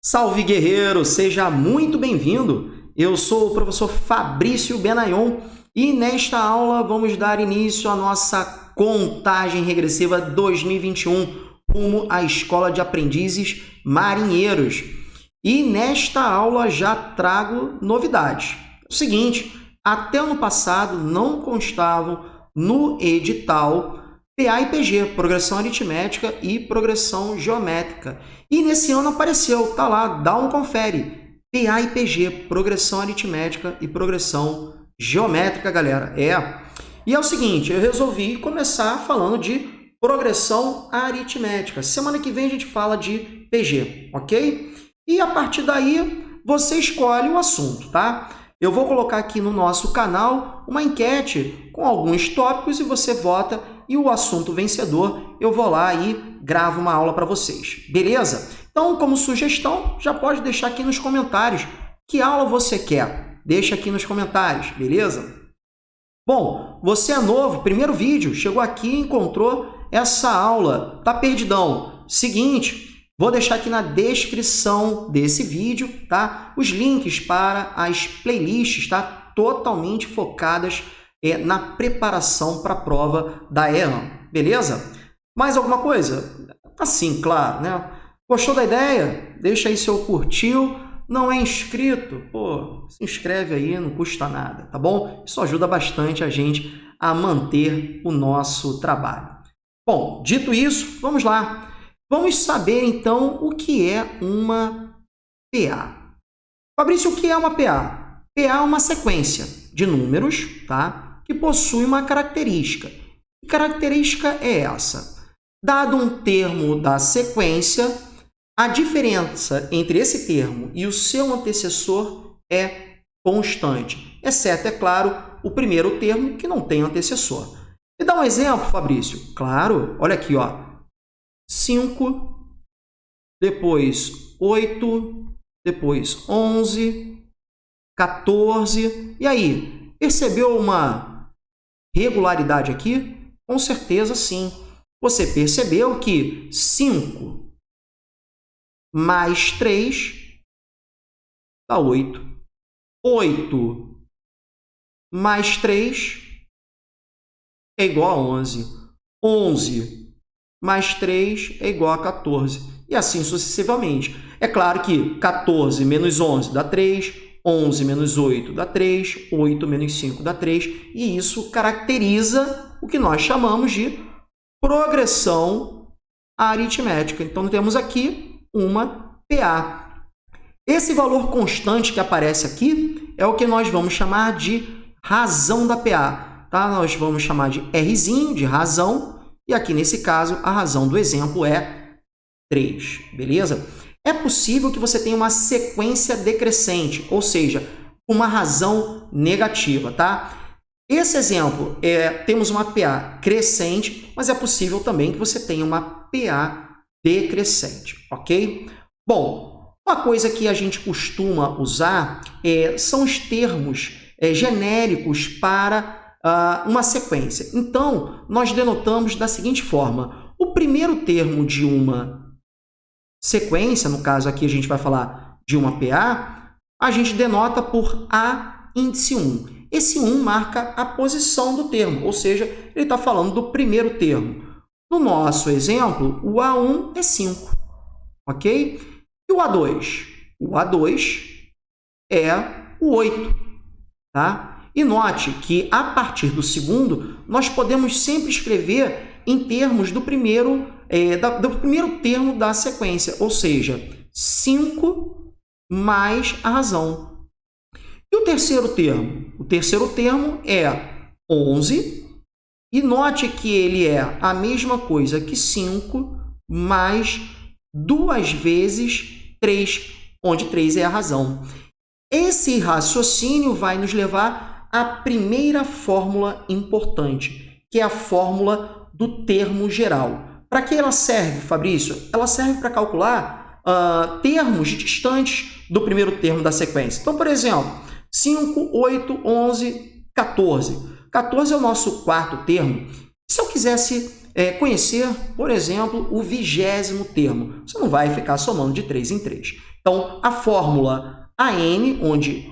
Salve, guerreiro! Seja muito bem-vindo! Eu sou o professor Fabrício Benayon e nesta aula vamos dar início à nossa contagem regressiva 2021 rumo à Escola de Aprendizes Marinheiros. E nesta aula já trago novidades. É o seguinte, até ano passado não constavam no edital PA e PG, Progressão Aritmética e Progressão Geométrica. E nesse ano apareceu, tá lá, dá um confere. PA e PG, Progressão Aritmética e Progressão Geométrica, galera. E é o seguinte, eu resolvi começar falando de Progressão Aritmética. Semana que vem a gente fala de PG, ok? E a partir daí, você escolhe o assunto, tá? Eu vou colocar aqui no nosso canal uma enquete com alguns tópicos e você vota e o assunto vencedor eu vou lá e gravo uma aula para vocês, beleza? Então, como sugestão, já pode deixar aqui nos comentários que aula você quer. Deixa aqui nos comentários, beleza? Bom, você é novo, primeiro vídeo, chegou aqui e encontrou essa aula, tá perdidão. Seguinte, vou deixar aqui na descrição desse vídeo, tá? Os links para as playlists, tá? Totalmente focadas na preparação para a prova da EAM, beleza? Mais alguma coisa? Assim, claro, né? Gostou da ideia? Deixa aí seu curtiu. Não é inscrito? Pô, se inscreve aí, não custa nada, tá bom? Isso ajuda bastante a gente a manter o nosso trabalho. Bom, dito isso, vamos lá. Vamos saber, então, o que é uma PA. Fabrício, o que é uma PA? PA é uma sequência de números, tá? Que possui uma característica. Que característica é essa? Dado um termo da sequência, a diferença entre esse termo e o seu antecessor é constante, exceto, é claro, o primeiro termo que não tem antecessor. Me dá um exemplo, Fabrício? Claro, olha aqui, ó. 5, depois 8, depois 11, 14. E aí, percebeu uma regularidade aqui? Com certeza, sim. Você percebeu que 5 mais 3 dá 8. 8 mais 3 é igual a 11. 11 mais 3 é igual a 14. E assim sucessivamente. É claro que 14 menos 11 dá 3, 11 menos 8 dá 3, 8 menos 5 dá 3, e isso caracteriza o que nós chamamos de progressão aritmética. Então, temos aqui uma PA. Esse valor constante que aparece aqui é o que nós vamos chamar de razão da PA. Tá? Nós vamos chamar de Rzinho, de razão, e aqui nesse caso a razão do exemplo é 3, beleza? É possível que você tenha uma sequência decrescente, ou seja, uma razão negativa, tá? Esse exemplo, temos uma PA crescente, mas é possível também que você tenha uma PA decrescente, ok? Bom, uma coisa que a gente costuma usar são os termos genéricos para uma sequência. Então, nós denotamos da seguinte forma: o primeiro termo de uma sequência, no caso aqui a gente vai falar de uma PA, a gente denota por A índice 1. Esse 1 marca a posição do termo, ou seja, ele está falando do primeiro termo. No nosso exemplo, o A1 é 5, ok? E o A2? O A2 é o 8, tá? E note que, a partir do segundo, nós podemos sempre escrever em termos do primeiro termo da sequência, ou seja, 5 mais a razão. E o terceiro termo? O terceiro termo é 11, e note que ele é a mesma coisa que 5 mais 2 vezes 3, onde 3 é a razão. Esse raciocínio vai nos levar à primeira fórmula importante, que é a fórmula do termo geral. Para que ela serve, Fabrício? Ela serve para calcular termos distantes do primeiro termo da sequência. Então, por exemplo, 5, 8, 11, 14. 14 é o nosso quarto termo. Se eu quisesse conhecer, por exemplo, o 20º termo. Você não vai ficar somando de 3 em 3. Então, a fórmula AN, onde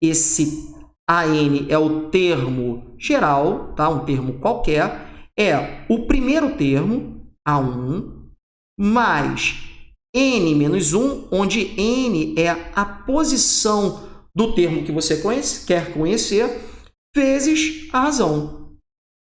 esse AN é o termo geral, tá? Um termo qualquer, é o primeiro termo, A1, mais N menos 1, onde N é a posição do termo que você quer conhecer, vezes a razão.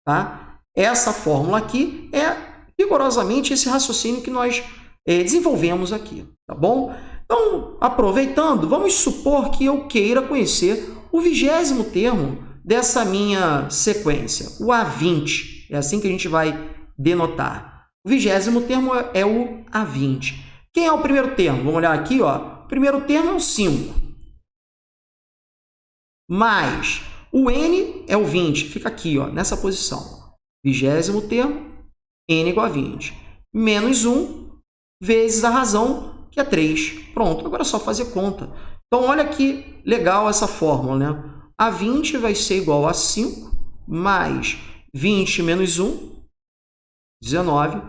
Tá? Essa fórmula aqui é rigorosamente esse raciocínio que nós desenvolvemos aqui. Tá bom? Então, aproveitando, vamos supor que eu queira conhecer o 20º termo dessa minha sequência, o A20. É assim que a gente vai denotar. O 20º termo é o A20. Quem é o primeiro termo? Vamos olhar aqui, ó. O primeiro termo é o 5. Mais o N é o 20. Fica aqui, ó, nessa posição. 20º termo, N igual a 20. Menos 1 vezes a razão, que é 3. Pronto, agora é só fazer conta. Então, olha que legal essa fórmula, né? A 20 vai ser igual a 5, mais 20 menos 1, 19,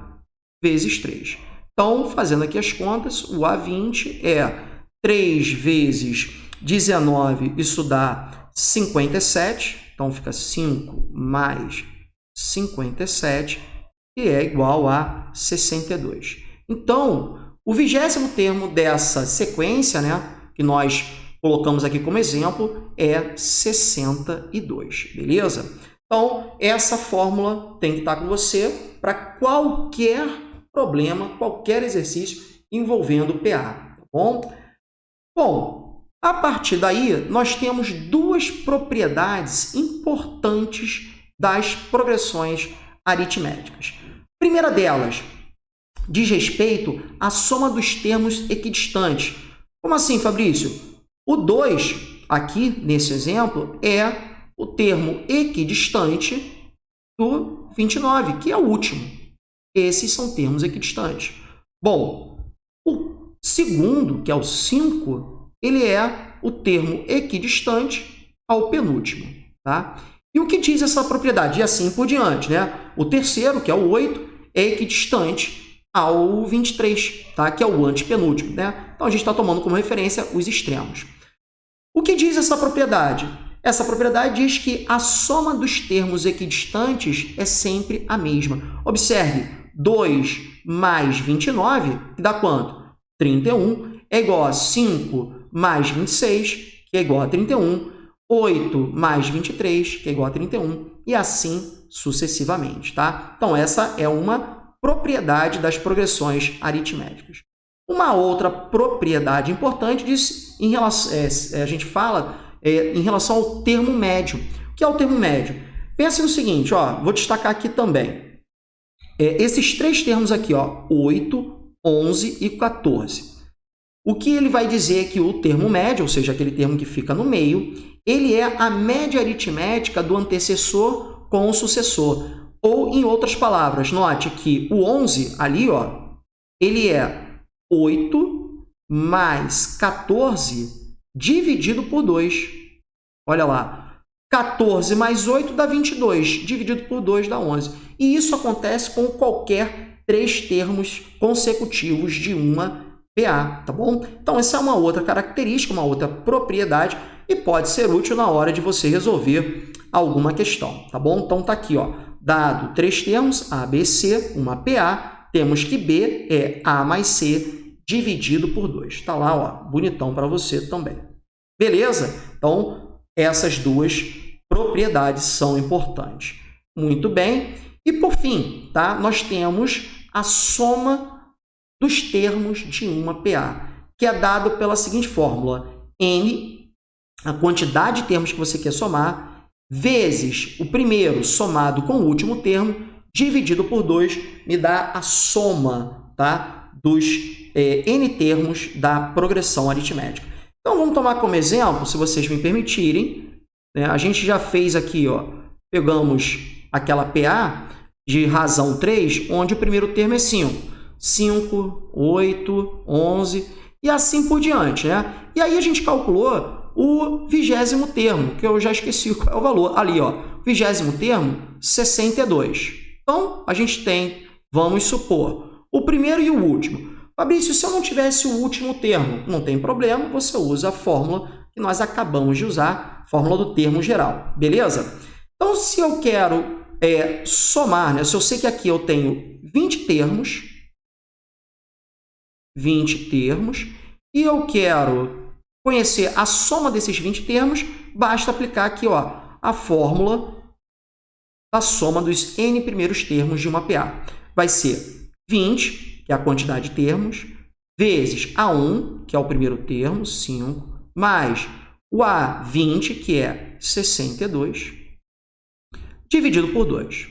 vezes 3. Então, fazendo aqui as contas, o A20 é 3 vezes 19, isso dá 57. Então, fica 5 mais 57, que é igual a 62. Então, o 20º termo dessa sequência, né, que nós colocamos aqui como exemplo, é 62, beleza? Então, essa fórmula tem que estar com você para qualquer problema, qualquer exercício envolvendo o PA, tá bom? Bom, a partir daí, nós temos duas propriedades importantes das progressões aritméticas. A primeira delas diz respeito à soma dos termos equidistantes. Como assim, Fabrício? O 2, aqui nesse exemplo, é o termo equidistante do 29, que é o último. Esses são termos equidistantes. Bom, o segundo, que é o 5, ele é o termo equidistante ao penúltimo. Tá? E o que diz essa propriedade? E assim por diante. Né? O terceiro, que é o 8, é equidistante ao 23, tá? Que é o antepenúltimo. Né? Então, a gente está tomando como referência os extremos. O que diz essa propriedade? Essa propriedade diz que a soma dos termos equidistantes é sempre a mesma. Observe, 2 mais 29, que dá quanto? 31, é igual a 5 mais 26, que é igual a 31, 8 mais 23, que é igual a 31, e assim sucessivamente. Tá? Então, essa é uma propriedade das progressões aritméticas. Uma outra propriedade importante diz, em relação, a gente fala em relação ao termo médio. O que é o termo médio? Pense no seguinte, ó, vou destacar aqui também. Esses três termos aqui, ó, 8, 11 e 14. O que ele vai dizer é que o termo médio, ou seja, aquele termo que fica no meio, ele é a média aritmética do antecessor com o sucessor. Ou, em outras palavras, note que o 11 ali, ó, ele é 8 mais 14 dividido por 2. Olha lá. 14 mais 8 dá 22. Dividido por 2 dá 11. E isso acontece com qualquer 3 termos consecutivos de uma PA, tá bom? Então, essa é uma outra característica, uma outra propriedade e pode ser útil na hora de você resolver alguma questão, tá bom? Então, tá aqui, ó. Dado 3 termos, A, B, C, uma PA, temos que B é A mais C dividido por 2. Está lá, ó, bonitão para você também. Beleza? Então, essas duas propriedades são importantes. Muito bem. E, por fim, tá? Nós temos a soma dos termos de uma PA, que é dado pela seguinte fórmula. N, a quantidade de termos que você quer somar, vezes o primeiro somado com o último termo, dividido por 2, me dá a soma, tá, dos N termos da progressão aritmética. Então, vamos tomar como exemplo, se vocês me permitirem, né, a gente já fez aqui, ó, pegamos aquela PA de razão 3, onde o primeiro termo é 5. 5, 8, 11 e assim por diante. Né? E aí a gente calculou o 20º termo, que eu já esqueci qual é o valor. Ali, ó, 20º termo, 62. Então, a gente tem, vamos supor, o primeiro e o último. Fabrício, se eu não tivesse o último termo, não tem problema, você usa a fórmula que nós acabamos de usar, a fórmula do termo geral, beleza? Então, se eu quero somar, né? Se eu sei que aqui eu tenho 20 termos, e eu quero conhecer a soma desses 20 termos, basta aplicar aqui, ó, a fórmula da soma dos n primeiros termos de uma PA. Vai ser 20, que é a quantidade de termos, vezes A1, que é o primeiro termo, 5, mais o A20, que é 62, dividido por 2.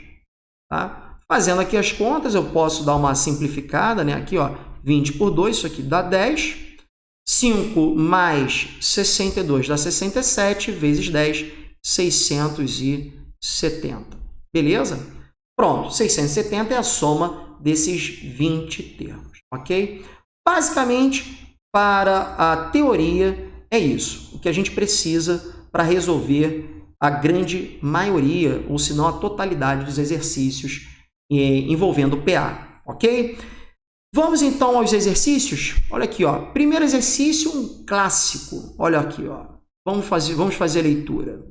Tá? Fazendo aqui as contas, eu posso dar uma simplificada, né? Aqui, ó, 20 por 2, isso aqui dá 10. 5 mais 62 dá 67, vezes 10, 670. Beleza? Pronto, 670 é a soma desses 20 termos, ok? Basicamente, para a teoria, é isso. O que a gente precisa para resolver a grande maioria, ou se não a totalidade dos exercícios envolvendo PA, ok? Vamos então aos exercícios. Olha aqui, ó. Primeiro exercício, um clássico. Olha aqui, ó. Vamos fazer a leitura.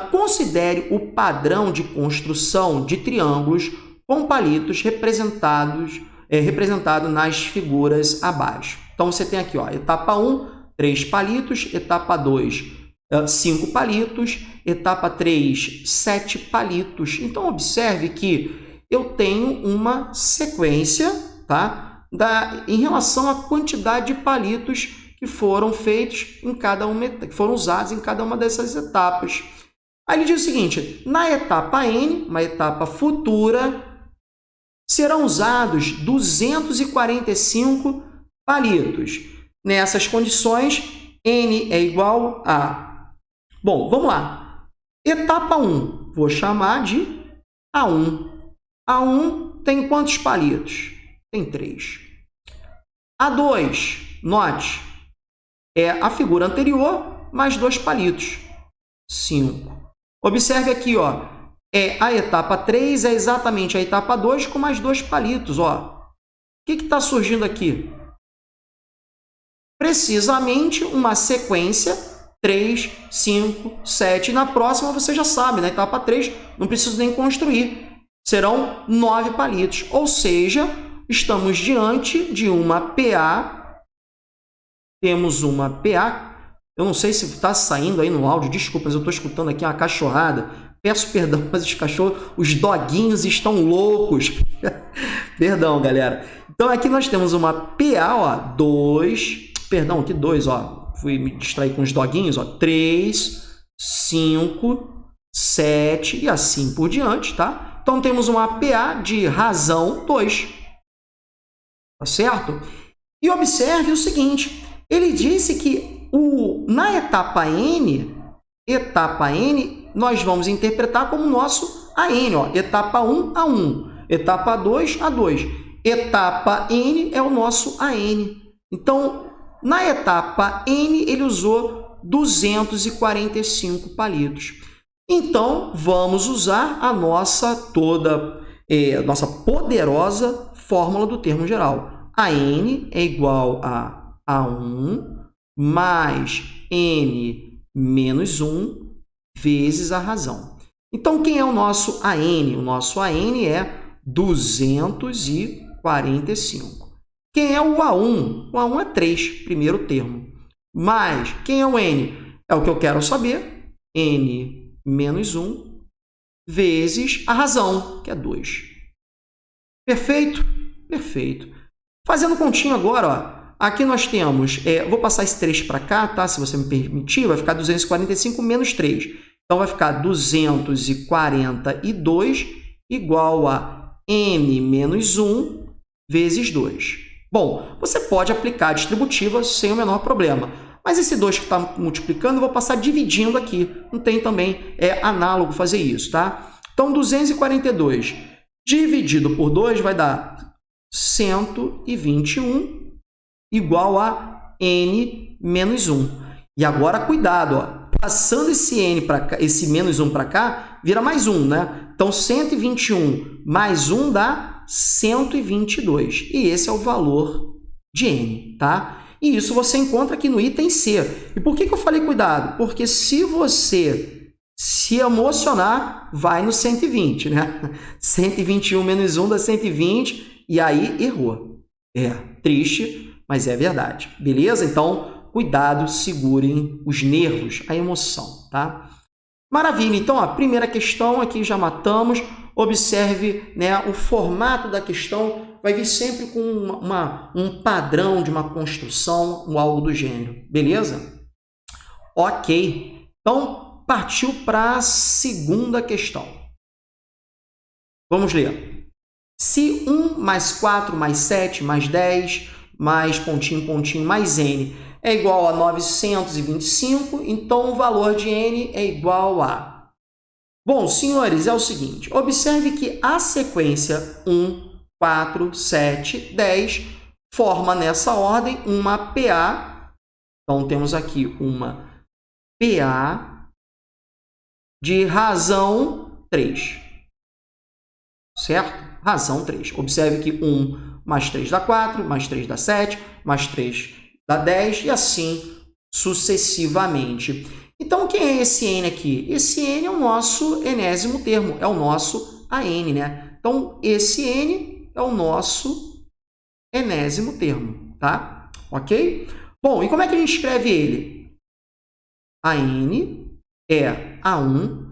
Considere o padrão de construção de triângulos com palitos representado nas figuras abaixo. Então, você tem aqui, ó, etapa 1, 3 palitos, etapa 2, 5 palitos, etapa 3, 7 palitos. Então, observe que eu tenho uma sequência, tá? Em relação à quantidade de palitos que foram feitos em cada uma, que foram usados em cada uma dessas etapas. Aí ele diz o seguinte: na etapa N, uma etapa futura, serão usados 245 palitos. Nessas condições, N é igual a... Bom, vamos lá. Etapa 1, vou chamar de A1. A1 tem quantos palitos? Tem 3. A2, note, é a figura anterior mais 2 palitos. 5. Observe aqui, ó, a etapa 3 é exatamente a etapa 2 com mais 2 palitos. Ó. O que está surgindo aqui? Precisamente uma sequência 3, 5, 7. Na próxima você já sabe, na etapa 3 não preciso nem construir. Serão 9 palitos, ou seja, estamos diante de uma PA. Temos uma PA. Eu não sei se está saindo aí no áudio, desculpa, mas eu estou escutando aqui uma cachorrada. Peço perdão, mas os cachorros, os doguinhos estão loucos. Perdão, galera. Então, aqui nós temos uma PA, ó, 2, perdão, aqui 2, ó, fui me distrair com os doguinhos, ó, 3, 5, 7 e assim por diante, tá? Então, temos uma PA de razão 2. Tá certo? E observe o seguinte, ele disse que na etapa N, nós vamos interpretar como nosso AN. Ó, etapa 1, A1. Etapa 2, A2. Etapa N é o nosso AN. Então, na etapa N, ele usou 245 palitos. Então, vamos usar a nossa poderosa fórmula do termo geral. AN é igual a A1 mais N menos 1 vezes a razão. Então, quem é o nosso AN? O nosso AN é 245. Quem é o A1? O A1 é 3, primeiro termo. Mas quem é o N? É o que eu quero saber. N menos 1 vezes a razão, que é 2. Perfeito? Perfeito. Fazendo continho agora, ó, aqui nós temos, vou passar esse 3 para cá, tá? Se você me permitir, vai ficar 245 menos 3. Então, vai ficar 242 igual a N menos 1 vezes 2. Bom, você pode aplicar a distributiva sem o menor problema. Mas esse 2 que está multiplicando, eu vou passar dividindo aqui. Não tem também, análogo fazer isso, tá? Então, 242 dividido por 2 vai dar 121 igual a N menos 1. E agora, cuidado, ó, passando esse n para cá, esse menos 1 para cá, vira mais 1, né? Então, 121 mais 1 dá 122. E esse é o valor de n, tá? E isso você encontra aqui no item C. E por que eu falei cuidado? Porque se você se emocionar, vai no 120, né? 121 menos 1 dá 120, e aí errou. É triste, mas é verdade. Beleza? Então, cuidado, segurem os nervos, a emoção, tá? Maravilha. Então, a primeira questão aqui já matamos. Observe, né, o formato da questão vai vir sempre com um padrão de uma construção ou algo do gênero. Beleza? Ok. Então, partiu para a segunda questão. Vamos ler. Se 1 mais 4 mais 7 mais 10 mais pontinho, pontinho, mais n é igual a 925, então o valor de n é igual a... Bom, senhores, é o seguinte, observe que a sequência 1, 4, 7, 10 forma nessa ordem uma PA. Então, temos aqui uma PA de razão 3, certo? Razão 3. Observe que 1 mais 3 dá 4, mais 3 dá 7, mais 3 dá 10 e assim sucessivamente. Então, quem é esse n aqui? Esse n é o nosso enésimo termo, é o nosso AN, né? Então, esse n é o nosso enésimo termo, tá? Ok? Bom, e como é que a gente escreve ele? AN é A1,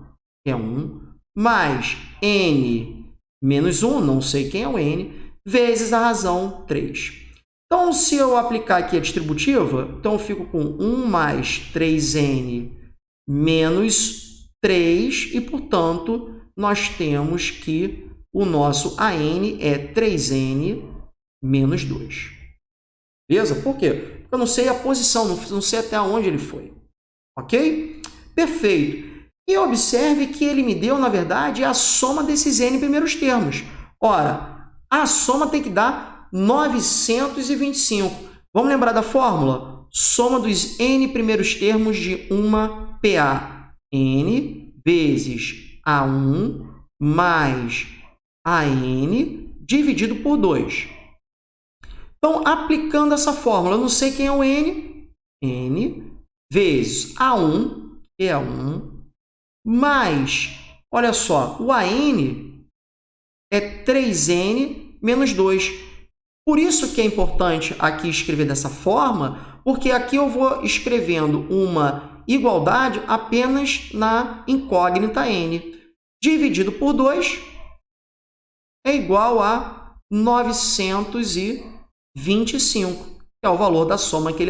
é 1, mais n menos 1, não sei quem é o n, vezes a razão 3. Então, se eu aplicar aqui a distributiva, então eu fico com 1 mais 3n menos 3, e, portanto, nós temos que o nosso AN é 3n menos 2. Beleza? Por quê? Porque eu não sei a posição, não sei até onde ele foi. Ok? Perfeito. E observe que ele me deu, na verdade, a soma desses n primeiros termos. Ora, a soma tem que dar 925. Vamos lembrar da fórmula? Soma dos n primeiros termos de uma PA. N vezes A1 mais AN dividido por 2. Então, aplicando essa fórmula, eu não sei quem é o n. N vezes A1, que é 1, mais, olha só, o AN é 3n menos 2. Por isso que é importante aqui escrever dessa forma, porque aqui eu vou escrevendo uma igualdade apenas na incógnita n. Dividido por 2 é igual a 925, que é o valor da soma que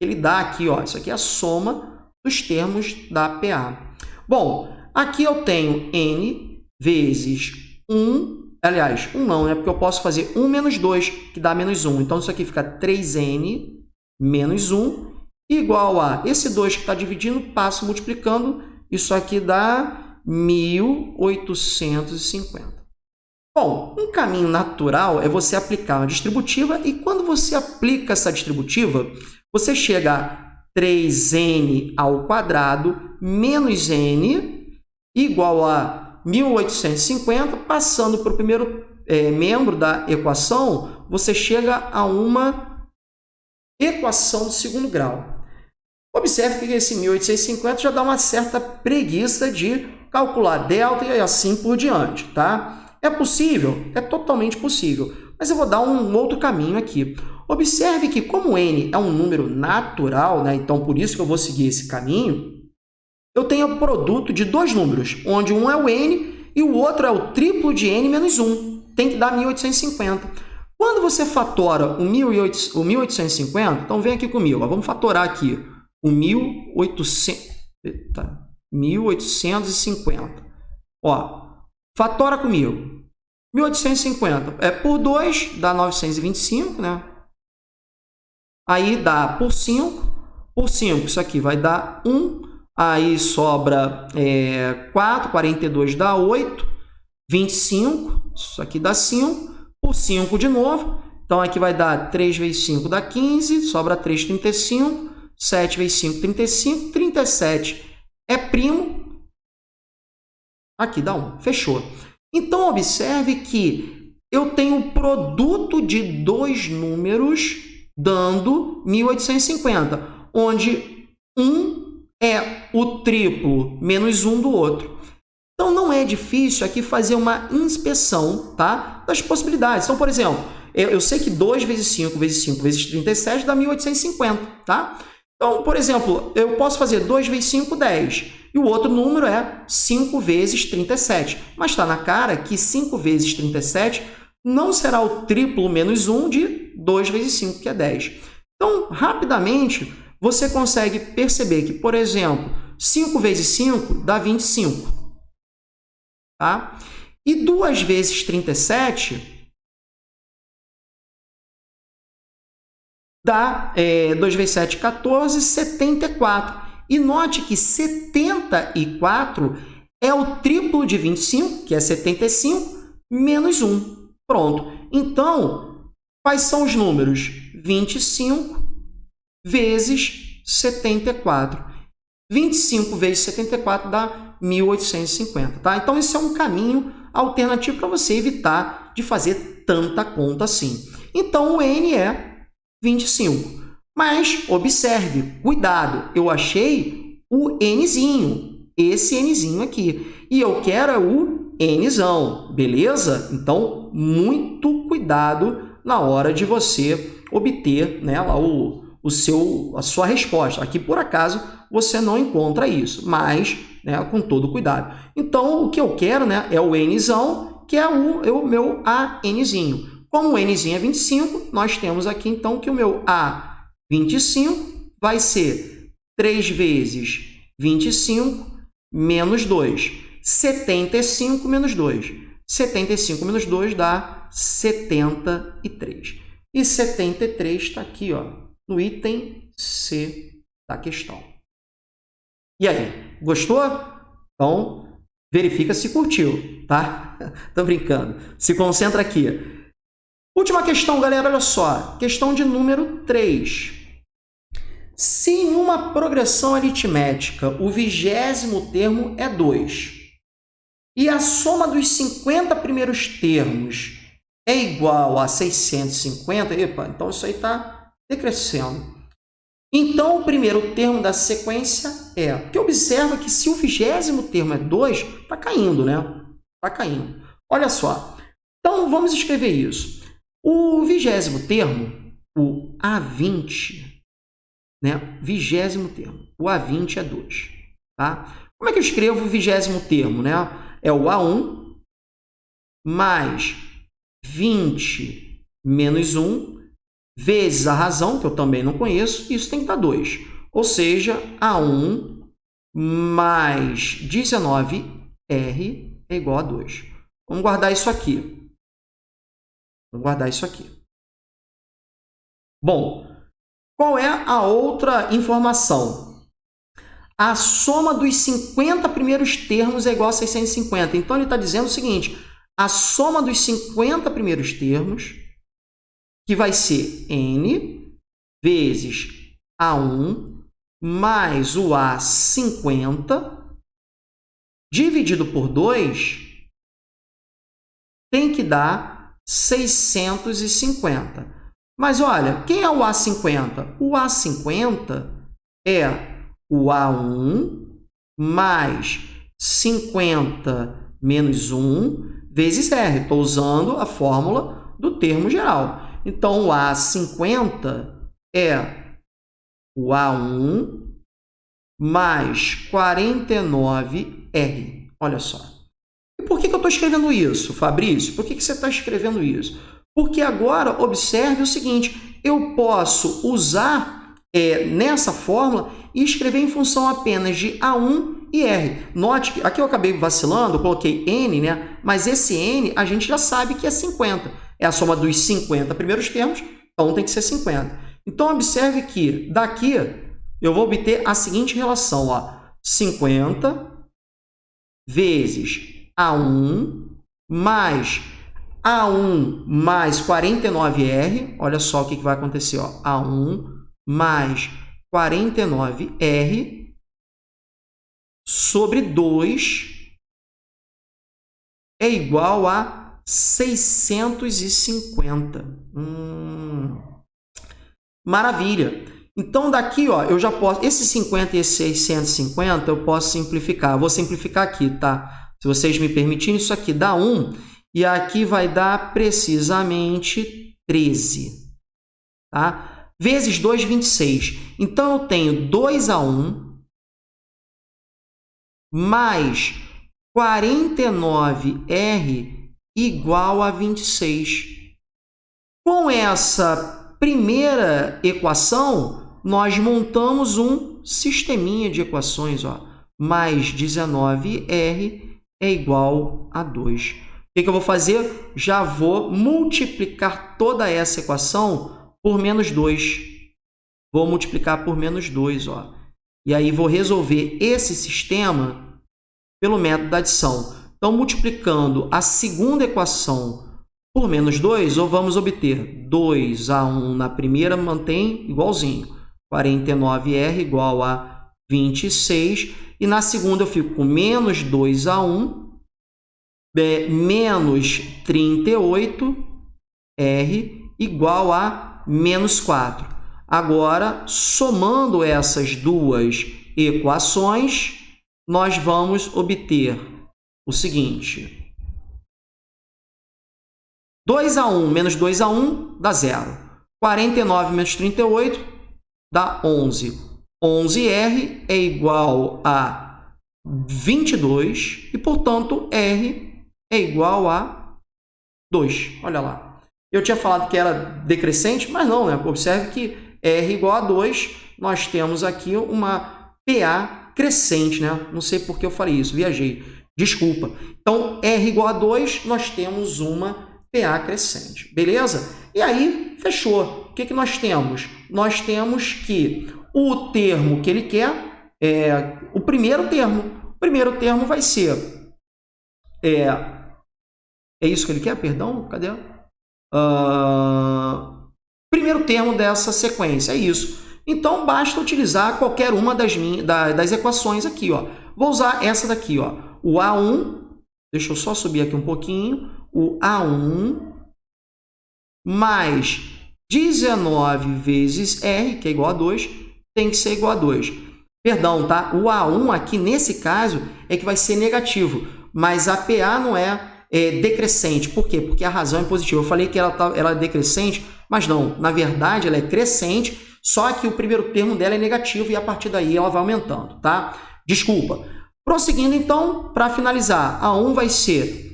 ele dá aqui. Ó. Isso aqui é a soma dos termos da PA. Bom, aqui eu tenho n vezes 1, aliás, 1 não, né? Porque eu posso fazer 1 menos 2, que dá menos 1. Então, isso aqui fica 3n menos 1, igual a esse 2 que está dividindo, passo multiplicando, isso aqui dá 1850. Bom, um caminho natural é você aplicar uma distributiva, e quando você aplica essa distributiva, você chega a 3n ao quadrado menos n igual a 1850, passando para o primeiro membro da equação, você chega a uma equação do segundo grau. Observe que esse 1850 já dá uma certa preguiça de calcular delta e assim por diante, tá? É possível? É totalmente possível, mas eu vou dar um outro caminho aqui. Observe que, como n é um número natural, né? Então por isso que eu vou seguir esse caminho, eu tenho o produto de dois números, onde um é o n e o outro é o triplo de n menos 1. Tem que dar 1850. Quando você fatora o 1850, então vem aqui comigo, ó, vamos fatorar aqui o 1850. Ó, fatora comigo. 1850 por 2 dá 925, né? Aí dá por 5. Por 5, isso aqui vai dar 1. Aí sobra 4, 42 dá 8. 25, isso aqui dá 5. Por 5 de novo. Então, aqui vai dar 3 vezes 5 dá 15. Sobra 3, 35. 7 vezes 5, 35. 37 é primo, aqui dá 1. Fechou. Então, observe que eu tenho o produto de dois números dando 1850, onde 1 é o triplo menos 1 do outro. Então, não é difícil aqui fazer uma inspeção, tá, das possibilidades. Então, por exemplo, eu sei que 2 vezes 5 vezes 5 vezes 37 dá 1850, tá? Então, por exemplo, eu posso fazer 2 vezes 5, 10. E o outro número é 5 vezes 37. Mas está na cara que 5 vezes 37 não será o triplo menos 1 de 2 vezes 5, que é 10. Então, rapidamente, você consegue perceber que, por exemplo, 5 vezes 5 dá 25. Tá? E 2 vezes 37 dá 2 vezes 7, 14, 74. E note que 74 é o triplo de 25, que é 75, menos 1. Pronto. Então, quais são os números? 25 vezes 74. 25 vezes 74 dá 1850. Tá? Então, esse é um caminho alternativo para você evitar de fazer tanta conta assim. Então, o N é 25. Mas, observe, cuidado, eu achei o Nzinho, esse Nzinho aqui, e eu quero o Nzão, beleza? Então, muito cuidado na hora de você obter, né, lá a sua resposta. Aqui, por acaso, você não encontra isso, mas, né, com todo cuidado. Então, o que eu quero, né, é o Nzão, que é o meu ANzinho. Como o Nzinho é 25, nós temos aqui, então, que o meu A25 vai ser 3 vezes 25 menos 2. 75 menos 2. 75 menos 2 dá 73. E 73 está aqui, ó, no item C da questão. E aí, gostou? Então, verifica se curtiu, tá? Tô brincando. Se concentra aqui. Última questão, galera, olha só. Questão de número 3. Se em uma progressão aritmética o 20º termo é 2 e a soma dos 50 primeiros termos é igual a 650, epa, então isso aí está decrescendo. Então, o primeiro termo da sequência é... Porque observa que se o 20º termo é 2, está caindo, né? Está caindo. Olha só. Então, vamos escrever isso. O 20º termo, o A20, né? 20º termo. O A20 é 2. Tá? Como é que eu escrevo o 20º termo? Né? É o A1 mais 20 menos 1 vezes a razão, que eu também não conheço, isso tem que dar 2. Ou seja, A1 mais 19R é igual a 2. Vamos guardar isso aqui. Vamos guardar isso aqui. Bom, qual é a outra informação? A soma dos 50 primeiros termos é igual a 650. Então, ele está dizendo o seguinte, a soma dos 50 primeiros termos, que vai ser N vezes A1 mais o A50, dividido por 2, tem que dar 650. Mas, olha, quem é o A50? O A50 é o A1 mais 50 menos 1 vezes R. Estou usando a fórmula do termo geral. Então, o A50 é o A1 mais 49R. Olha só. E por que eu estou escrevendo isso, Fabrício? Por que você está escrevendo isso? Porque agora, observe o seguinte, eu posso usar nessa fórmula e escrever em função apenas de A1 e R. Note que aqui eu acabei vacilando, eu coloquei N, né? Mas esse N a gente já sabe que é 50. É a soma dos 50 primeiros termos, então tem que ser 50. Então, observe que daqui eu vou obter a seguinte relação, ó, 50 vezes A1 mais A1 mais 49R, olha só o que vai acontecer, ó, A1 mais 49R sobre 2 é igual a 650. Maravilha! Então, daqui, ó, eu já posso... Esse 50 e esse 650 eu posso simplificar. Eu vou simplificar aqui, tá? Se vocês me permitirem, isso aqui dá 1 e aqui vai dar precisamente 13. Tá? Vezes 2, 26. Então, eu tenho 2A1 mais 49R igual a 26. Com essa primeira equação, nós montamos um sisteminha de equações. Ó. Mais 19R é igual a 2. O que eu vou fazer? Já vou multiplicar toda essa equação por menos 2. Vou multiplicar por menos 2. Ó. E aí, vou resolver esse sistema pelo método da adição. Então, multiplicando a segunda equação por menos 2, vamos obter 2A1 na primeira, mantém igualzinho. 49R igual a 26. E na segunda eu fico com menos 2A1 menos 38R igual a menos 4. Agora, somando essas duas equações, nós vamos obter o seguinte. 2A1 menos 2A1 dá 0. 49 menos 38 dá 11. 11R é igual a 22 e, portanto, R é igual a 2. Olha lá. Eu tinha falado que era decrescente, mas não, né? Observe que R igual a 2, nós temos aqui uma PA crescente, né? Não sei por que eu falei isso, viajei. Desculpa. Então, R igual a 2, nós temos uma PA crescente, beleza? E aí, fechou. O que nós temos? Nós temos que o termo que ele quer é o primeiro termo. O primeiro termo vai ser... É isso que ele quer? Perdão? Cadê? Primeiro termo dessa sequência, é isso. Então, basta utilizar qualquer uma das equações aqui. Ó. Vou usar essa daqui. Ó. O A1, deixa eu só subir aqui um pouquinho. O A1 mais 19 vezes R, que é igual a 2, tem que ser igual a 2. Perdão, tá? O A1 aqui, nesse caso, é que vai ser negativo, mas a PA não é decrescente. Por quê? Porque a razão é positiva. Eu falei que ela é decrescente, mas não. Na verdade, ela é crescente, só que o primeiro termo dela é negativo e a partir daí ela vai aumentando, tá? Desculpa. Prosseguindo, então, para finalizar, A1 vai ser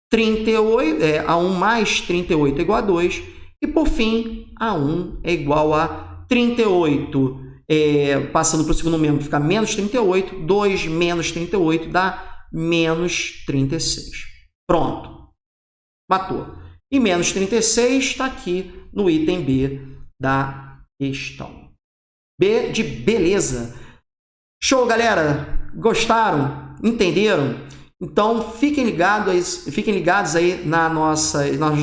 38, A1 mais 38 é igual a 2, e por fim, A1 é igual a 38, passando para o segundo membro, fica menos 38, 2 menos 38 dá menos 36. Pronto, matou. E menos 36 está aqui no item B da questão. B de beleza. Show, galera? Gostaram? Entenderam? Então, fiquem ligados aí nas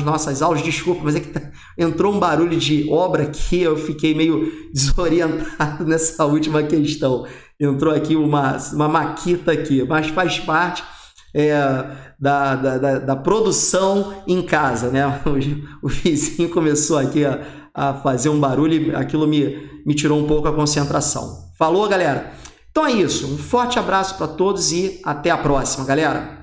nossas aulas. Desculpa, mas é que entrou um barulho de obra aqui, eu fiquei meio desorientado nessa última questão. Entrou aqui uma maquita aqui, mas faz parte da produção em casa, né? O vizinho começou aqui a fazer um barulho e aquilo me tirou um pouco a concentração. Falou, galera? Então é isso. Um forte abraço para todos e até a próxima, galera!